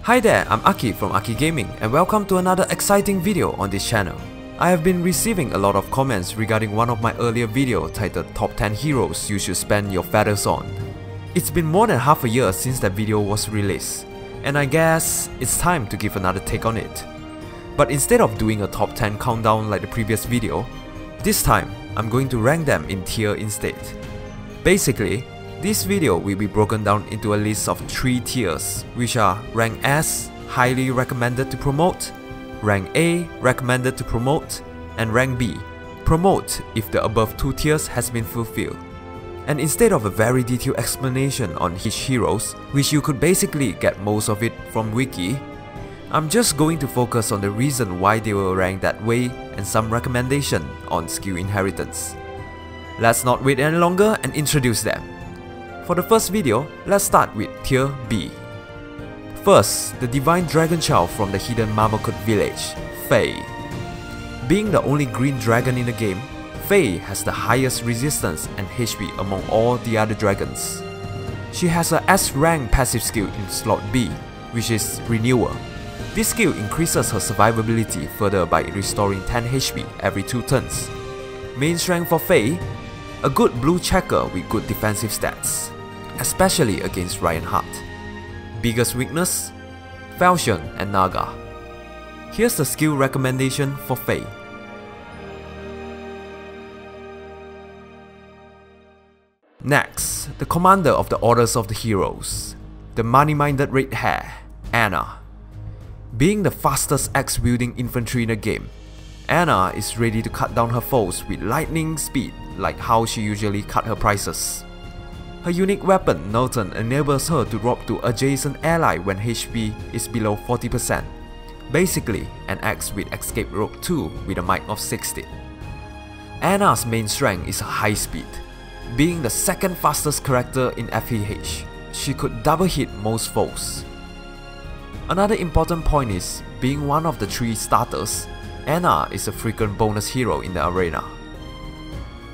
Hi there, I'm Aki from Aki Gaming and welcome to another exciting video on this channel. I have been receiving a lot of comments regarding one of my earlier videos titled Top 10 Heroes You Should Spend Your Feathers On. It's been more than half a year since that video was released, and I guess it's time to give another take on it. But instead of doing a top 10 countdown like the previous video, this time I'm going to rank them in tier instead. Basically, this video will be broken down into a list of 3 tiers, which are Rank S, highly recommended to promote, Rank A, recommended to promote, and Rank B, promote if the above 2 tiers has been fulfilled. And instead of a very detailed explanation on each heroes, which you could basically get most of it from wiki, I'm just going to focus on the reason why they were ranked that way and some recommendation on skill inheritance. Let's not wait any longer and introduce them. For the first video, let's start with Tier B. First, the Divine Dragon Child from the hidden Marmocut village, Faye. Being the only green dragon in the game, Faye has the highest resistance and HP among all the other dragons. She has a S rank passive skill in slot B, which is Renewal. This skill increases her survivability further by restoring 10 HP every 2 turns. Main strength for Faye, a good blue checker with good defensive stats, especially against Reinhardt. Biggest weakness? Falchion and Naga. Here's the skill recommendation for Faye. Next, the commander of the Orders of the Heroes, the money-minded red hair, Anna. Being the fastest axe-wielding infantry in the game, Anna is ready to cut down her foes with lightning speed like how she usually cut her prizes. Her unique weapon, Norton, enables her to drop to adjacent ally when HP is below 40%. Basically, an axe with escape rope 2 with a might of 60. Anna's main strength is high speed. Being the second fastest character in FEH, she could double hit most foes. Another important point is, being one of the 3 starters, Anna is a frequent bonus hero in the arena.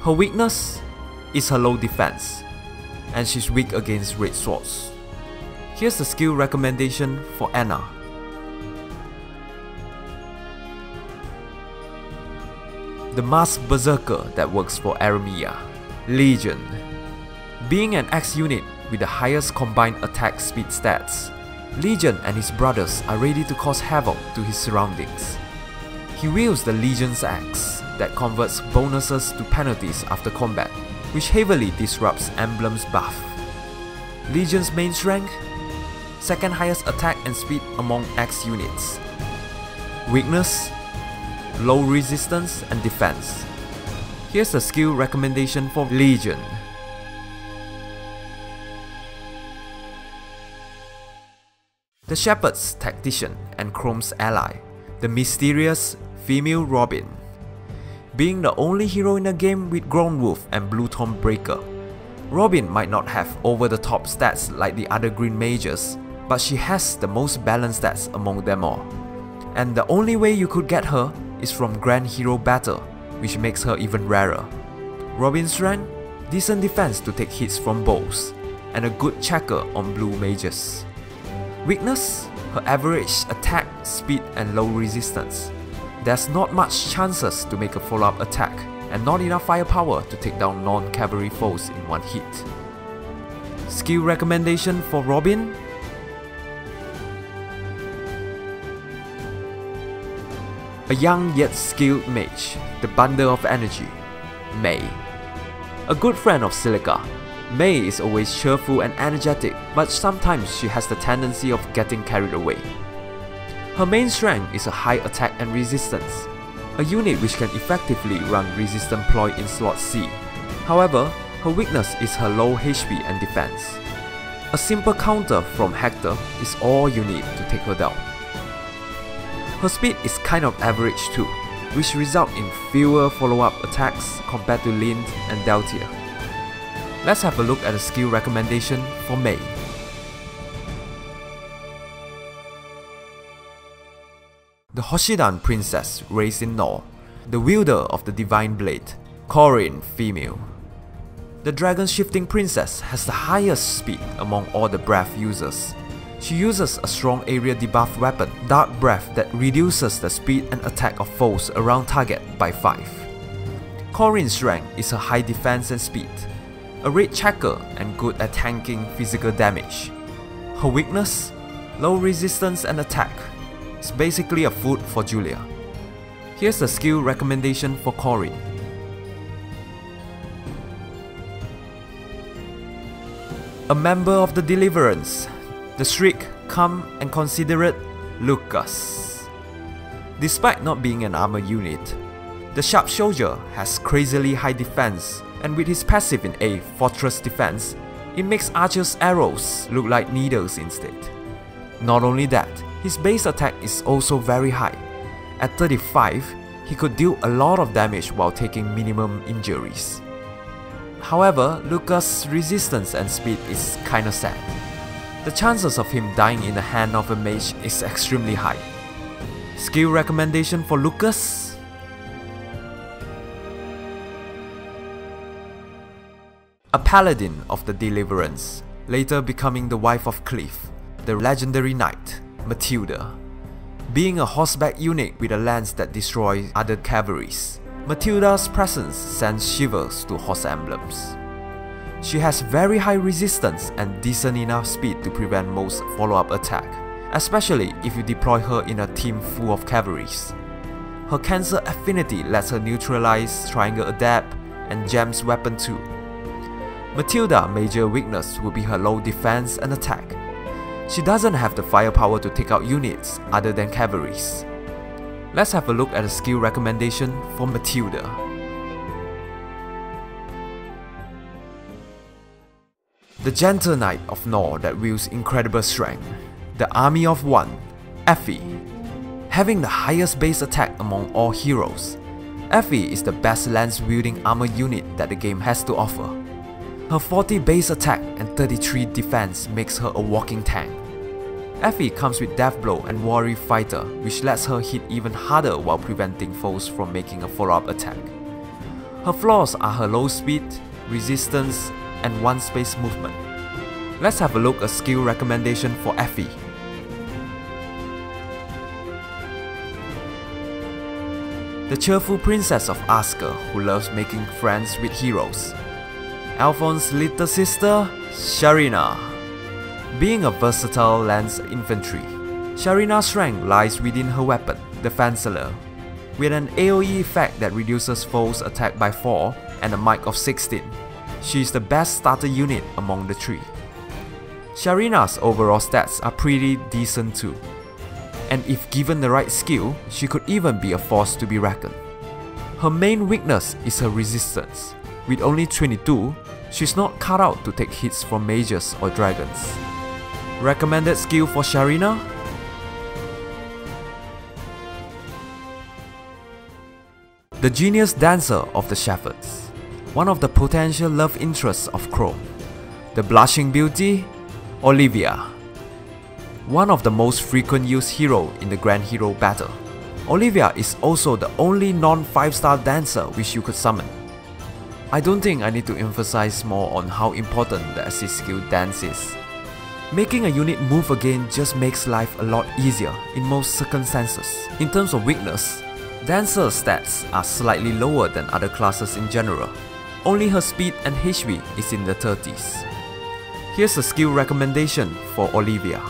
Her weakness is her low defense, and she's weak against red swords. Here's the skill recommendation for Anna. The masked berserker that works for Aramia, Legion. Being an axe unit with the highest combined attack speed stats, Legion and his brothers are ready to cause havoc to his surroundings. He wields the Legion's axe that converts bonuses to penalties after combat, which heavily disrupts Emblem's buff. Legion's main strength? Second highest attack and speed among axe units. Weakness? Low resistance and defense. Here's the skill recommendation for Legion. The Shepherd's Tactician and Chrome's ally, the mysterious female Robin. Being the only hero in the game with Ground Wolf and Blue Tomb Breaker, Robin might not have over-the-top stats like the other green mages, but she has the most balanced stats among them all. And the only way you could get her is from Grand Hero Battle, which makes her even rarer. Robin's strength? Decent defense to take hits from bows, and a good checker on blue mages. Weakness? Her average attack, speed and low resistance. There's not much chances to make a follow-up attack, and not enough firepower to take down non-cavalry foes in one hit. Skill recommendation for Robin? A young yet skilled mage, the bundle of energy, Mei. A good friend of Silica, Mei is always cheerful and energetic, but sometimes she has the tendency of getting carried away. Her main strength is a high attack and resistance, a unit which can effectively run resistant ploy in slot C. However, her weakness is her low HP and defense. A simple counter from Hector is all you need to take her down. Her speed is kind of average too, which result in fewer follow-up attacks compared to Lind and Deltia. Let's have a look at the skill recommendation for Mei. The Hoshidan Princess raised in Nor, the wielder of the Divine Blade, Corrine female. The Dragon Shifting Princess has the highest speed among all the breath users. She uses a strong area debuff weapon, Dark Breath, that reduces the speed and attack of foes around target by 5. Corrine's rank is her high defense and speed, a raid checker and good at tanking physical damage. Her weakness? Low resistance and attack. It's basically a food for Julia. Here's the skill recommendation for Corrine. A member of the Deliverance, the Shriek, calm and considerate Lucas. Despite not being an armor unit, the Sharp Soldier has crazily high defense, and with his passive in A, Fortress Defense, it makes Archer's arrows look like needles instead. Not only that, his base attack is also very high. At 35, he could deal a lot of damage while taking minimum injuries. However, Lucas' resistance and speed is kinda sad. The chances of him dying in the hand of a mage is extremely high. Skill recommendation for Lucas? A paladin of the Deliverance, later becoming the wife of Cliff, the legendary knight, Matilda. Being a horseback unit with a lance that destroys other cavalries, Matilda's presence sends shivers to horse emblems. She has very high resistance and decent enough speed to prevent most follow-up attack, especially if you deploy her in a team full of cavalries. Her cancer affinity lets her neutralize Triangle Adapt and Gem's weapon too. Matilda's major weakness will be her low defense and attack. She doesn't have the firepower to take out units other than cavalries. Let's have a look at a skill recommendation for Matilda. The gentle knight of Nor that wields incredible strength, the army of one, Effie. Having the highest base attack among all heroes, Effie is the best lance-wielding armor unit that the game has to offer. Her 40 base attack and 33 defense makes her a walking tank. Effie comes with Death Blow and Warrior Fighter, which lets her hit even harder while preventing foes from making a follow-up attack. Her flaws are her low speed, resistance, and one-space movement. Let's have a look at a skill recommendation for Effie. The cheerful princess of Asker who loves making friends with heroes. Alphonse's little sister, Serena. Being a versatile lance infantry, Serena's strength lies within her weapon, the Fenceler. With an AoE effect that reduces foes' attack by 4 and a mic of 16, she is the best starter unit among the three. Serena's overall stats are pretty decent too, and if given the right skill, she could even be a force to be reckoned. Her main weakness is her resistance. With only 22, she's not cut out to take hits from mages or dragons. Recommended skill for Serena? The genius dancer of the Shepherds, one of the potential love interests of Chrome. The blushing beauty, Olivia. One of the most frequent used hero in the Grand Hero battle. Olivia is also the only non-5-star dancer which you could summon. I don't think I need to emphasize more on how important the assist skill dance is. Making a unit move again just makes life a lot easier in most circumstances. In terms of weakness, Dancer's stats are slightly lower than other classes in general. Only her speed and HP is in the 30s. Here's a skill recommendation for Olivia.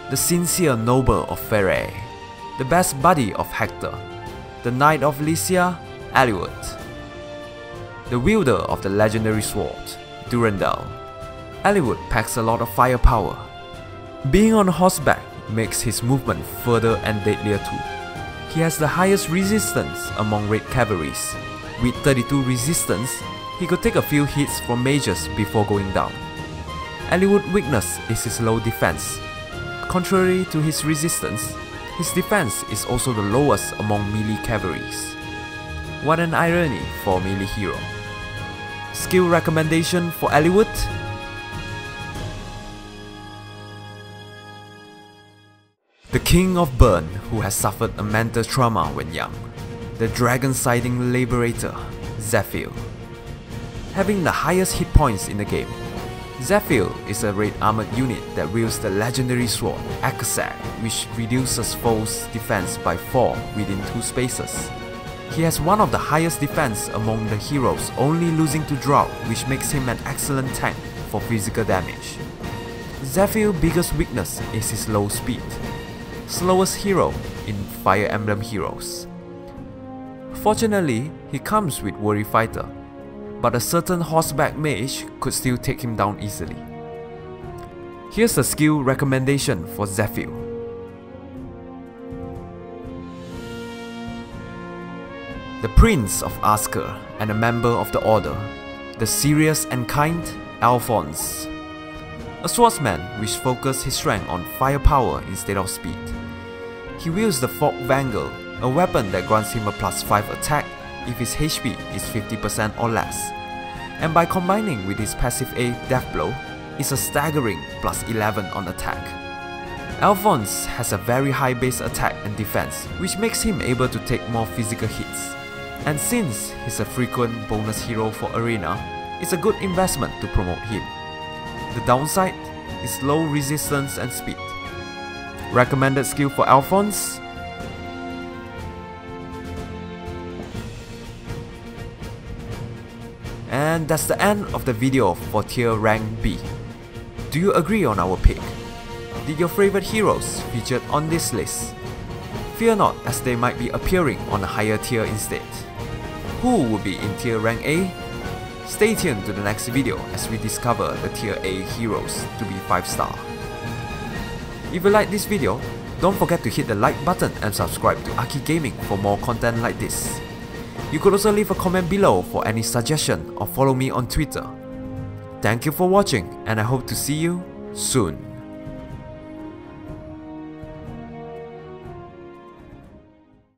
The sincere noble of Ferre, the best buddy of Hector, the knight of Lycia, Eliwood, the wielder of the legendary sword, Durandal. Eliwood packs a lot of firepower. Being on horseback makes his movement further and deadlier too. He has the highest resistance among raid cavalries. With 32 resistance, he could take a few hits from mages before going down. Eliwood's weakness is his low defense. Contrary to his resistance, his defense is also the lowest among melee cavalries. What an irony for a melee hero. Skill recommendation for Eliwood? The King of Burn who has suffered a mental trauma when young. The dragon-siding liberator, Zephyr. having the highest hit points in the game. Zephyr is a red armored unit that wields the legendary sword Akasag, which reduces foes' defense by 4 within 2 spaces. He has one of the highest defense among the heroes, only losing to Drought, which makes him an excellent tank for physical damage. Zephyr's biggest weakness is his low speed, slowest hero in Fire Emblem heroes. Fortunately, he comes with Worry Fighter, but a certain horseback mage could still take him down easily. Here's a skill recommendation for Zephyr. The Prince of Asker and a member of the Order, the serious and kind Alphonse. A swordsman which focuses his strength on firepower instead of speed. He wields the Fog Vanguard, a weapon that grants him a +5 attack if his HP is 50% or less, and by combining with his passive A Death Blow, is a staggering +11 on attack. Alphonse has a very high base attack and defense, which makes him able to take more physical hits, and since he's a frequent bonus hero for Arena, it's a good investment to promote him. The downside is low resistance and speed. Recommended skill for Alphonse? And that's the end of the video for tier rank B. Do you agree on our pick? Did your favorite heroes featured on this list? Fear not, as they might be appearing on a higher tier instead. Who will be in tier rank A? Stay tuned to the next video as we discover the tier A heroes to be 5-star. If you like this video, don't forget to hit the like button and subscribe to Aki Gaming for more content like this. You could also leave a comment below for any suggestion or follow me on Twitter. Thank you for watching, and I hope to see you soon.